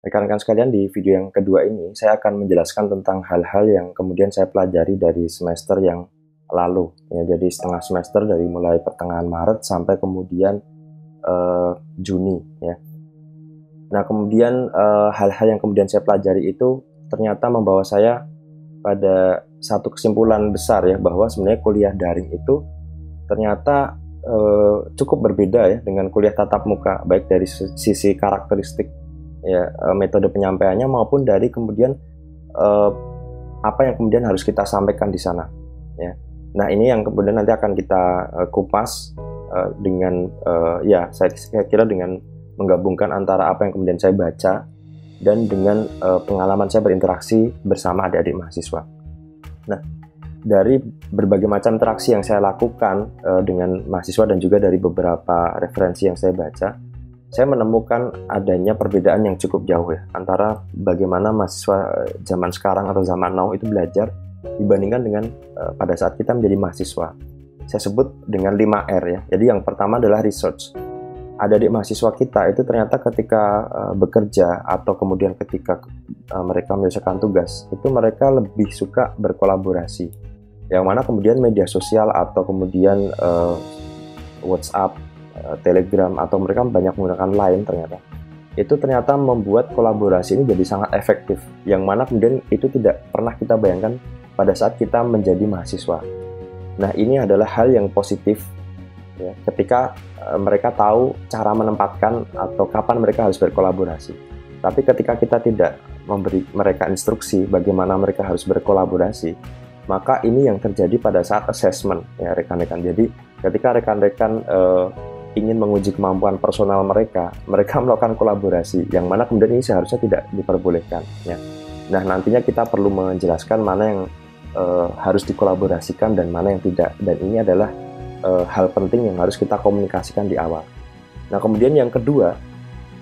Rekan-rekan sekalian, di video yang kedua ini saya akan menjelaskan tentang hal-hal yang kemudian saya pelajari dari semester yang lalu. Ya, jadi setengah semester dari mulai pertengahan Maret sampai kemudian Juni. Ya. Nah, kemudian hal-hal yang kemudian saya pelajari itu ternyata membawa saya pada satu kesimpulan besar ya, bahwa sebenarnya kuliah daring itu ternyata cukup berbeda ya dengan kuliah tatap muka, baik dari sisi karakteristik ya, metode penyampaiannya maupun dari kemudian apa yang kemudian harus kita sampaikan di sana ya. Nah, ini yang kemudian nanti akan kita kupas dengan ya saya kira dengan menggabungkan antara apa yang kemudian saya baca dan dengan pengalaman saya berinteraksi bersama adik-adik mahasiswa. Nah, dari berbagai macam interaksi yang saya lakukan dengan mahasiswa dan juga dari beberapa referensi yang saya baca, saya menemukan adanya perbedaan yang cukup jauh ya antara bagaimana mahasiswa zaman sekarang atau zaman now itu belajar dibandingkan dengan pada saat kita menjadi mahasiswa. Saya sebut dengan 5R ya. Jadi yang pertama adalah research. Adik-adik mahasiswa kita itu ternyata ketika bekerja atau kemudian ketika mereka menyelesaikan tugas, itu mereka lebih suka berkolaborasi. Yang mana kemudian media sosial atau kemudian WhatsApp, Telegram, atau mereka banyak menggunakan Line ternyata membuat kolaborasi ini jadi sangat efektif, yang mana kemudian itu tidak pernah kita bayangkan pada saat kita menjadi mahasiswa. Nah, ini adalah hal yang positif ya, ketika mereka tahu cara menempatkan atau kapan mereka harus berkolaborasi. Tapi ketika kita tidak memberi mereka instruksi bagaimana mereka harus berkolaborasi, maka ini yang terjadi pada saat assessment ya rekan-rekan. Jadi ketika rekan-rekan ingin menguji kemampuan personal mereka melakukan kolaborasi, yang mana kemudian ini seharusnya tidak diperbolehkan ya. Nah, nantinya kita perlu menjelaskan mana yang harus dikolaborasikan dan mana yang tidak, dan ini adalah hal penting yang harus kita komunikasikan di awal. Nah, kemudian yang kedua,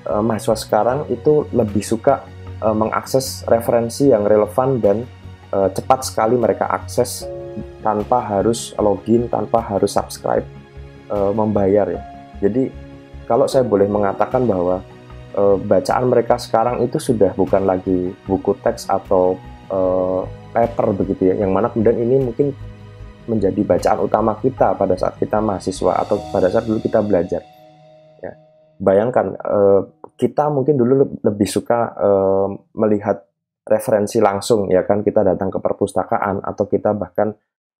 mahasiswa sekarang itu lebih suka mengakses referensi yang relevan dan cepat sekali mereka akses tanpa harus login, tanpa harus subscribe, membayar ya. Jadi kalau saya boleh mengatakan bahwa bacaan mereka sekarang itu sudah bukan lagi buku teks atau paper begitu ya, yang mana kemudian ini mungkin menjadi bacaan utama kita pada saat kita mahasiswa atau pada saat dulu kita belajar ya. Bayangkan kita mungkin dulu lebih suka melihat referensi langsung ya kan, kita datang ke perpustakaan atau kita bahkan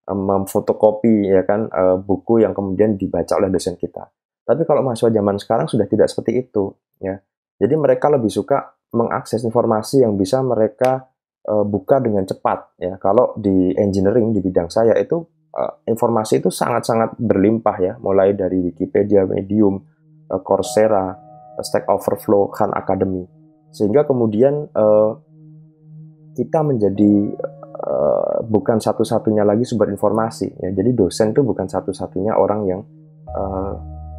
memfotokopi ya kan buku yang kemudian dibaca oleh dosen kita. Tapi kalau mahasiswa zaman sekarang sudah tidak seperti itu ya. Jadi mereka lebih suka mengakses informasi yang bisa mereka buka dengan cepat ya. Kalau di engineering di bidang saya itu informasi itu sangat-sangat berlimpah ya, mulai dari Wikipedia, Medium, Coursera, Stack Overflow, Khan Academy. Sehingga kemudian kita menjadi bukan satu-satunya lagi sumber informasi ya. Jadi dosen itu bukan satu-satunya orang yang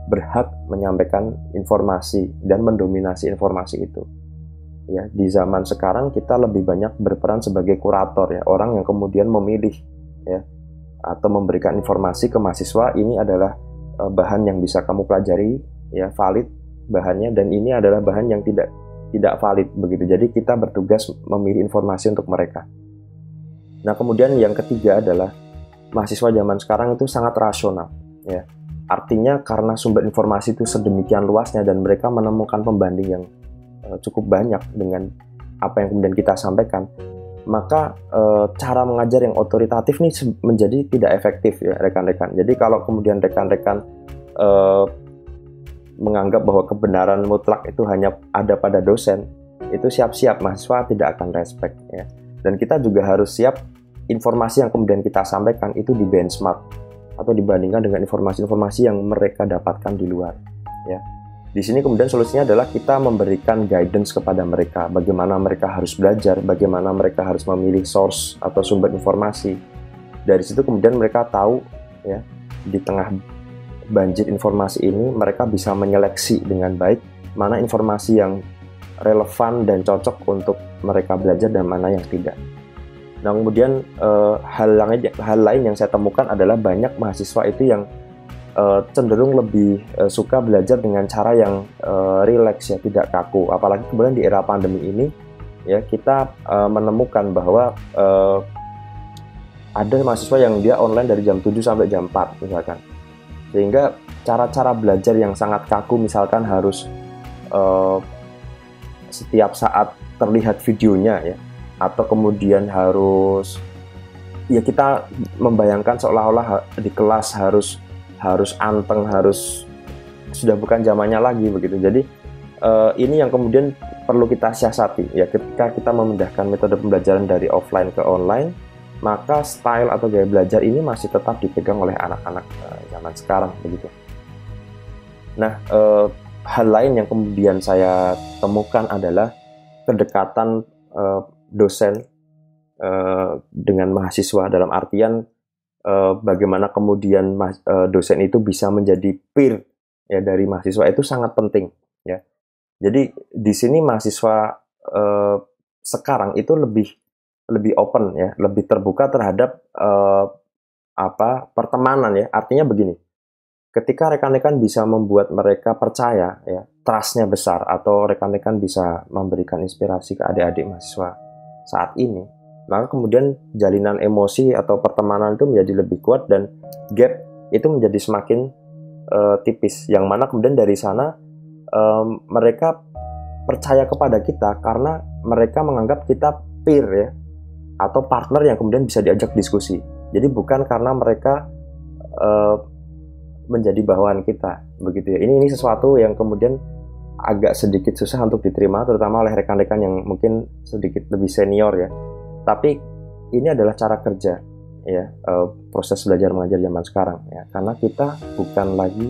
berhak menyampaikan informasi dan mendominasi informasi itu ya. Di zaman sekarang kita lebih banyak berperan sebagai kurator ya, orang yang kemudian memilih ya atau memberikan informasi ke mahasiswa, ini adalah bahan yang bisa kamu pelajari ya, valid bahannya, dan ini adalah bahan yang tidak valid begitu. Jadi kita bertugas memilih informasi untuk mereka. Nah, kemudian yang ketiga adalah mahasiswa zaman sekarang itu sangat rasional ya. Artinya karena sumber informasi itu sedemikian luasnya dan mereka menemukan pembanding yang cukup banyak dengan apa yang kemudian kita sampaikan, maka cara mengajar yang otoritatif ini menjadi tidak efektif ya rekan-rekan. Jadi kalau kemudian rekan-rekan menganggap bahwa kebenaran mutlak itu hanya ada pada dosen, itu siap-siap mahasiswa tidak akan respect ya. Dan kita juga harus siap informasi yang kemudian kita sampaikan itu di benchmark atau dibandingkan dengan informasi-informasi yang mereka dapatkan di luar ya. Di sini kemudian solusinya adalah kita memberikan guidance kepada mereka, bagaimana mereka harus belajar, bagaimana mereka harus memilih source atau sumber informasi. Dari situ kemudian mereka tahu ya, di tengah banjir informasi ini mereka bisa menyeleksi dengan baik mana informasi yang relevan dan cocok untuk mereka belajar dan mana yang tidak. Nah, kemudian hal lain yang saya temukan adalah banyak mahasiswa itu yang cenderung lebih suka belajar dengan cara yang rileks ya, tidak kaku. Apalagi kemudian di era pandemi ini ya, kita menemukan bahwa ada mahasiswa yang dia online dari jam 7 sampai jam 4 misalkan. Sehingga cara-cara belajar yang sangat kaku, misalkan harus setiap saat terlihat videonya ya, atau kemudian harus ya, kita membayangkan seolah-olah di kelas harus anteng, harus sudah bukan zamannya lagi begitu. Jadi ini yang kemudian perlu kita siasati ya, ketika kita memindahkan metode pembelajaran dari offline ke online, maka style atau gaya belajar ini masih tetap dipegang oleh anak-anak zaman sekarang begitu. Nah, hal lain yang kemudian saya temukan adalah kedekatan dosen dengan mahasiswa, dalam artian bagaimana kemudian dosen itu bisa menjadi peer ya dari mahasiswa, itu sangat penting ya. Jadi di sini mahasiswa sekarang itu lebih open ya, lebih terbuka terhadap pertemanan ya. Artinya begini, ketika rekan-rekan bisa membuat mereka percaya ya, trust-nya besar, atau rekan-rekan bisa memberikan inspirasi ke adik-adik mahasiswa saat ini, maka kemudian jalinan emosi atau pertemanan itu menjadi lebih kuat dan gap itu menjadi semakin tipis, yang mana kemudian dari sana mereka percaya kepada kita karena mereka menganggap kita peer ya, atau partner yang kemudian bisa diajak diskusi. Jadi bukan karena mereka menjadi bawahan kita begitu ya. Ini sesuatu yang kemudian agak sedikit susah untuk diterima, terutama oleh rekan-rekan yang mungkin sedikit lebih senior ya. Tapi ini adalah cara kerja ya, proses belajar mengajar zaman sekarang ya, karena kita bukan lagi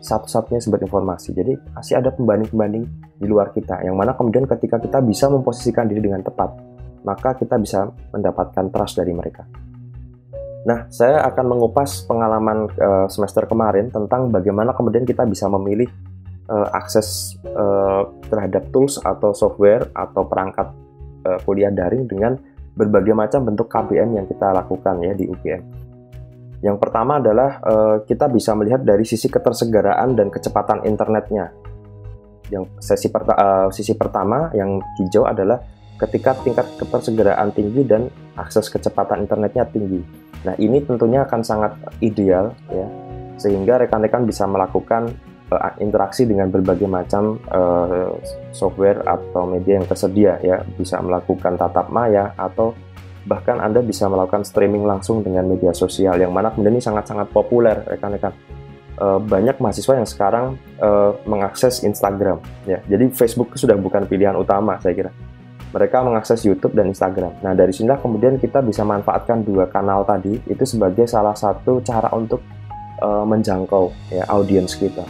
satu-satunya sumber informasi. Jadi masih ada pembanding-pembanding di luar kita, yang mana kemudian ketika kita bisa memposisikan diri dengan tepat, maka kita bisa mendapatkan trust dari mereka. Nah, saya akan mengupas pengalaman semester kemarin tentang bagaimana kemudian kita bisa memilih akses terhadap tools atau software atau perangkat kuliah daring dengan berbagai macam bentuk KBM yang kita lakukan ya di UGM. Yang pertama adalah kita bisa melihat dari sisi ketersegaraan dan kecepatan internetnya. Yang sisi pertama yang hijau adalah ketika tingkat ketersegaraan tinggi dan akses kecepatan internetnya tinggi. Nah, ini tentunya akan sangat ideal ya, sehingga rekan-rekan bisa melakukan interaksi dengan berbagai macam software atau media yang tersedia ya, bisa melakukan tatap maya, atau bahkan Anda bisa melakukan streaming langsung dengan media sosial, yang mana kemudian ini sangat-sangat populer rekan-rekan. Banyak mahasiswa yang sekarang mengakses Instagram ya, jadi Facebook sudah bukan pilihan utama saya kira. Mereka mengakses YouTube dan Instagram. Nah, dari sinilah kemudian kita bisa manfaatkan dua kanal tadi itu sebagai salah satu cara untuk menjangkau ya audiens kita.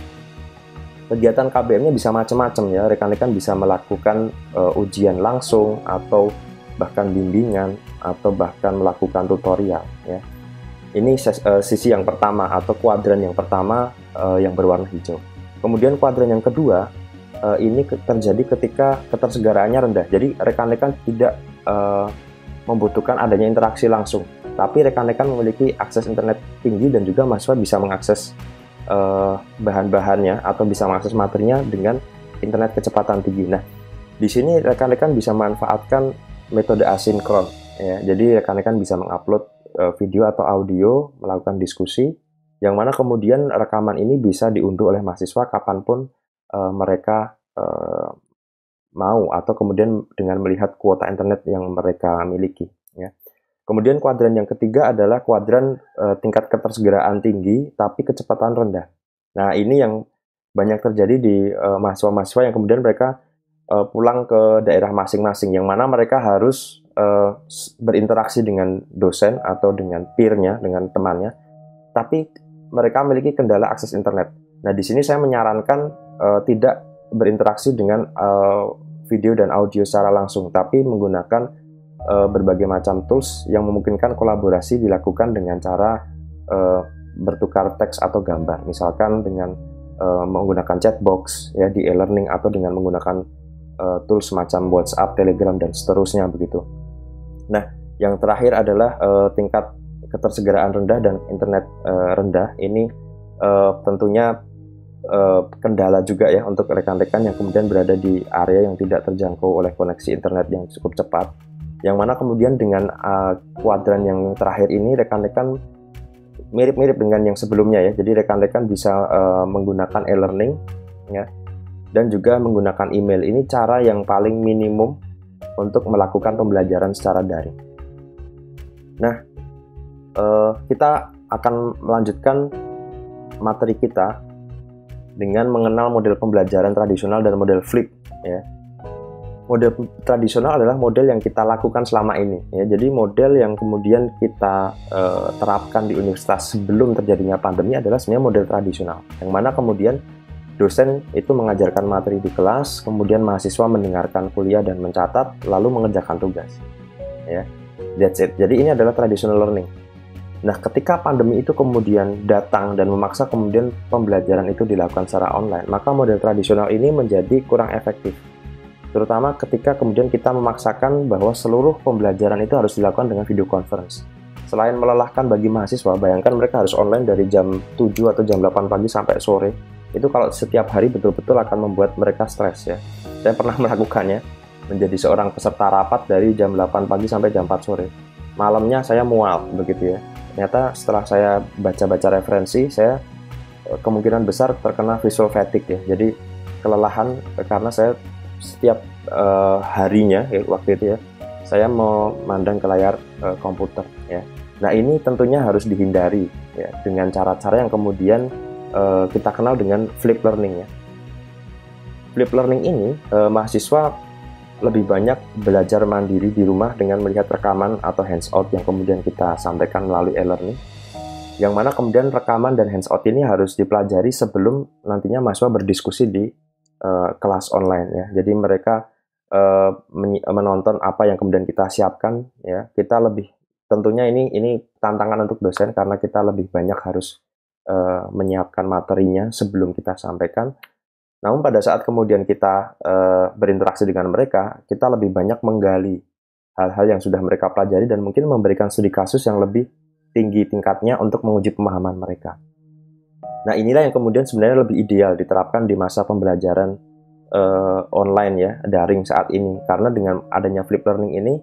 Kegiatan KBM-nya bisa macam-macam ya, rekan-rekan bisa melakukan ujian langsung, atau bahkan bimbingan, atau bahkan melakukan tutorial ya. Ini sisi yang pertama atau kuadran yang pertama yang berwarna hijau. Kemudian kuadran yang kedua ini terjadi ketika ketersegaraannya rendah. Jadi rekan-rekan tidak membutuhkan adanya interaksi langsung, tapi rekan-rekan memiliki akses internet tinggi dan juga mahasiswa bisa mengakses bahan-bahannya atau bisa mengakses materinya dengan internet kecepatan tinggi. Nah, di sini rekan-rekan bisa memanfaatkan metode asinkron ya. Jadi rekan-rekan bisa mengupload video atau audio, melakukan diskusi, yang mana kemudian rekaman ini bisa diunduh oleh mahasiswa kapanpun mereka mau, atau kemudian dengan melihat kuota internet yang mereka miliki ya. Kemudian kuadran yang ketiga adalah kuadran tingkat ketersegaraan tinggi tapi kecepatan rendah. Nah, ini yang banyak terjadi di mahasiswa-mahasiswa yang kemudian mereka pulang ke daerah masing-masing, yang mana mereka harus berinteraksi dengan dosen atau dengan peer-nya, dengan temannya, tapi mereka memiliki kendala akses internet. Nah, di sini saya menyarankan tidak berinteraksi dengan video dan audio secara langsung, tapi menggunakan berbagai macam tools yang memungkinkan kolaborasi dilakukan dengan cara bertukar teks atau gambar, misalkan dengan menggunakan chatbox ya di e-learning, atau dengan menggunakan tools semacam WhatsApp, Telegram, dan seterusnya begitu. Nah, yang terakhir adalah tingkat ketersegaraan rendah dan internet rendah. Ini tentunya kendala juga ya untuk rekan-rekan yang kemudian berada di area yang tidak terjangkau oleh koneksi internet yang cukup cepat. Yang mana kemudian dengan kuadran yang terakhir ini rekan-rekan mirip-mirip dengan yang sebelumnya ya. Jadi rekan-rekan bisa menggunakan e-learning ya, dan juga menggunakan email. Ini cara yang paling minimum untuk melakukan pembelajaran secara daring. Nah, kita akan melanjutkan materi kita dengan mengenal model pembelajaran tradisional dan model flip ya. Model tradisional adalah model yang kita lakukan selama ini ya. Jadi model yang kemudian kita terapkan di universitas sebelum terjadinya pandemi adalah sebenarnya model tradisional, yang mana kemudian dosen itu mengajarkan materi di kelas, kemudian mahasiswa mendengarkan kuliah dan mencatat, lalu mengerjakan tugas ya. That's it. Jadi ini adalah traditional learning. Nah, ketika pandemi itu kemudian datang dan memaksa kemudian pembelajaran itu dilakukan secara online, maka model tradisional ini menjadi kurang efektif. Terutama ketika kemudian kita memaksakan bahwa seluruh pembelajaran itu harus dilakukan dengan video conference. Selain melelahkan bagi mahasiswa, bayangkan mereka harus online dari jam 7 atau jam 8 pagi sampai sore. Itu kalau setiap hari betul-betul akan membuat mereka stres ya. Saya pernah melakukannya, menjadi seorang peserta rapat dari jam 8 pagi sampai jam 4 sore. Malamnya saya mual begitu ya. Ternyata setelah saya baca-baca referensi, saya kemungkinan besar terkena visual fatigue ya. Jadi kelelahan karena saya setiap harinya ya, waktu itu ya, saya memandang ke layar komputer ya. Nah, ini tentunya harus dihindari ya dengan cara-cara yang kemudian kita kenal dengan flip learning ya. Flip learning ini mahasiswa lebih banyak belajar mandiri di rumah dengan melihat rekaman atau hands-out yang kemudian kita sampaikan melalui e-learning, yang mana kemudian rekaman dan hands-out ini harus dipelajari sebelum nantinya mahasiswa berdiskusi di kelas online ya. Jadi mereka menonton apa yang kemudian kita siapkan ya. Kita lebih, tentunya ini tantangan untuk dosen karena kita lebih banyak harus menyiapkan materinya sebelum kita sampaikan. Namun pada saat kemudian kita berinteraksi dengan mereka, kita lebih banyak menggali hal-hal yang sudah mereka pelajari dan mungkin memberikan studi kasus yang lebih tinggi tingkatnya untuk menguji pemahaman mereka. Nah, inilah yang kemudian sebenarnya lebih ideal diterapkan di masa pembelajaran online ya, daring saat ini. Karena dengan adanya flip learning ini,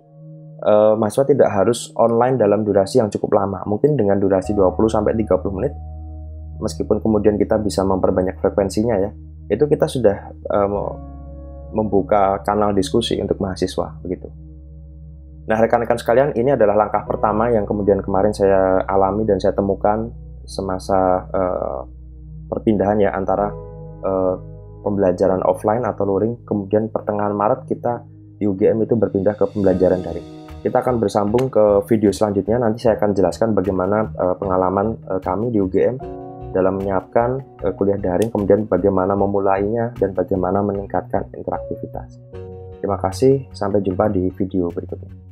mahasiswa tidak harus online dalam durasi yang cukup lama. Mungkin dengan durasi 20-30 menit, meskipun kemudian kita bisa memperbanyak frekuensinya ya, itu kita sudah membuka kanal diskusi untuk mahasiswa begitu. Nah, rekan-rekan sekalian, ini adalah langkah pertama yang kemudian kemarin saya alami dan saya temukan semasa perpindahan ya antara pembelajaran offline atau luring, kemudian pertengahan Maret kita di UGM itu berpindah ke pembelajaran daring. Kita akan bersambung ke video selanjutnya, nanti saya akan jelaskan bagaimana pengalaman kami di UGM dalam menyiapkan kuliah daring, kemudian bagaimana memulainya dan bagaimana meningkatkan interaktivitas. Terima kasih, sampai jumpa di video berikutnya.